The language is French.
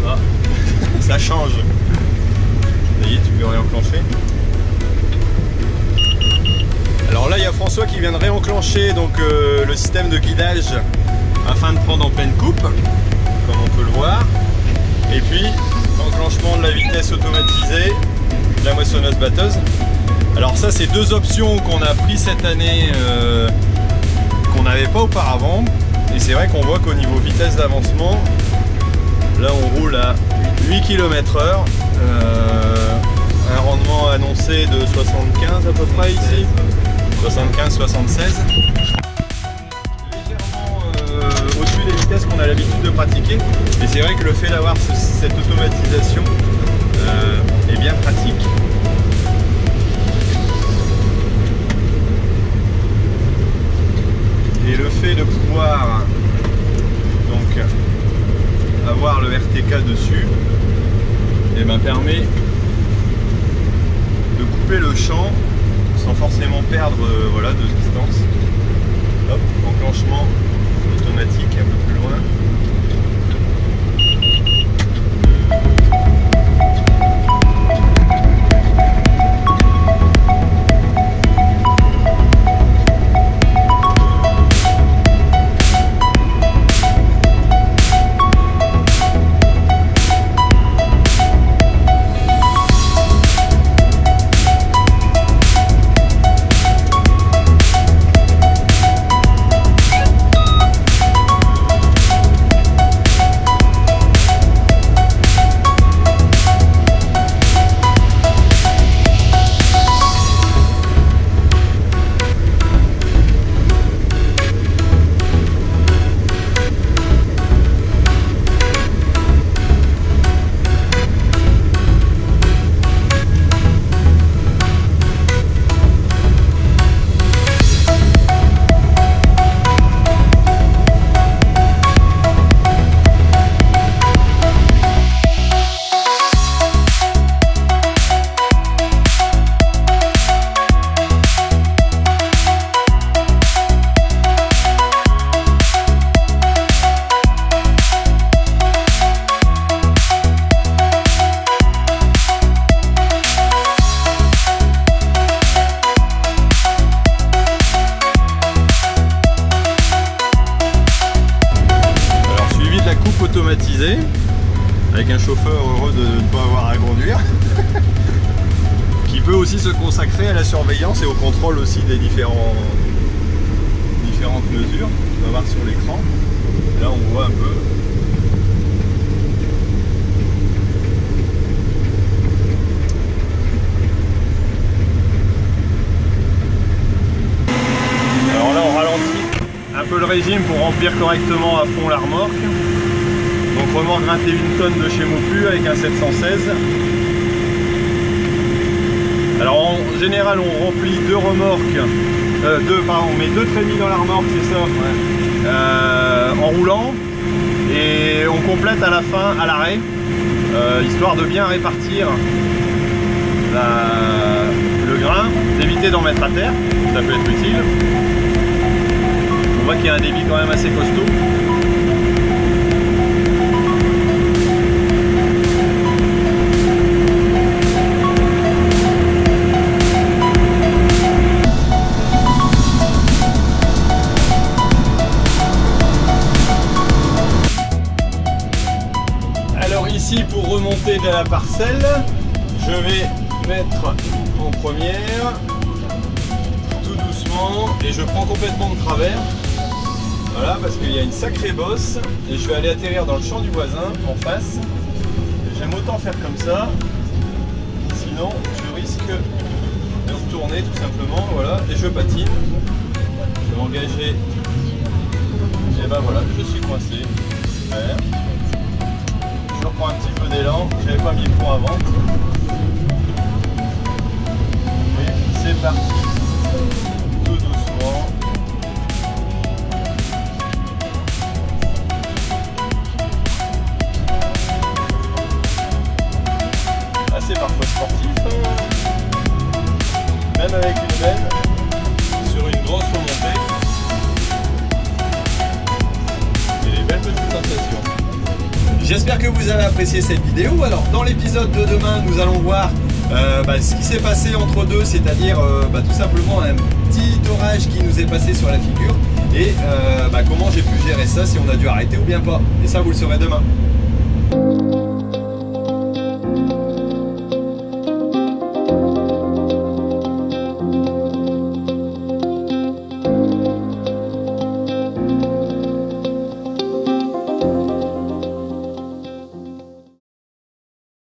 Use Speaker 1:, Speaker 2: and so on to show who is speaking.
Speaker 1: Ah, ça change. Ça y est, tu peux réenclencher. Alors là, il y a François qui vient de réenclencher donc, le système de guidage afin de prendre en pleine coupe, comme on peut le voir. Et puis, enclenchement de la vitesse automatisée, de la moissonneuse-batteuse. Alors ça, c'est deux options qu'on a pris cette année, qu'on n'avait pas auparavant. Et c'est vrai qu'on voit qu'au niveau vitesse d'avancement, là on roule à 8 km/h. Un rendement annoncé de 75 à peu près ici. 75-76. Légèrement au-dessus des vitesses qu'on a l'habitude de pratiquer. Et c'est vrai que le fait d'avoir cette automatisation est bien pratique. Et le fait de pouvoir donc avoir le RTK dessus et permet de couper le champ sans forcément perdre voilà, de distance. Hop, enclenchement automatique un peu plus loin. Automatisé avec un chauffeur heureux de ne pas avoir à conduire qui peut aussi se consacrer à la surveillance et au contrôle aussi des différentes mesures. On va voir sur l'écran, là on voit un peu alors là on ralentit un peu le régime pour remplir correctement à fond la remorque. Donc remorque 21 tonnes de chez Mopu avec un 716. Alors en général on remplit deux remorques, on met deux trémies dans la remorque, c'est ça, ouais. En roulant, et on complète à la fin à l'arrêt, histoire de bien répartir le grain, d'éviter d'en mettre à terre, ça peut être utile. On voit qu'il y a un débit quand même assez costaud. Ici, pour remonter de la parcelle, je vais mettre en première tout doucement et je prends complètement de travers, voilà, parce qu'il y a une sacrée bosse et je vais aller atterrir dans le champ du voisin en face. J'aime autant faire comme ça, sinon je risque de retourner tout simplement, voilà, et je patine. Je vais m'engager et ben voilà, je suis coincé. Super. Je reprends un petit peu d'élan, j'avais pas mis le pont avant. Et c'est parti, tout doucement. Assez parfois sportif, même avec une benne sur une grosse remontée. Et des belles petites sensations. J'espère j'espère que vous avez apprécié cette vidéo. Alors dans l'épisode de demain, nous allons voir ce qui s'est passé entre deux, c'est-à-dire tout simplement un petit orage qui nous est passé sur la figure et comment j'ai pu gérer ça, si on a dû arrêter ou bien pas. Et ça, vous le saurez demain.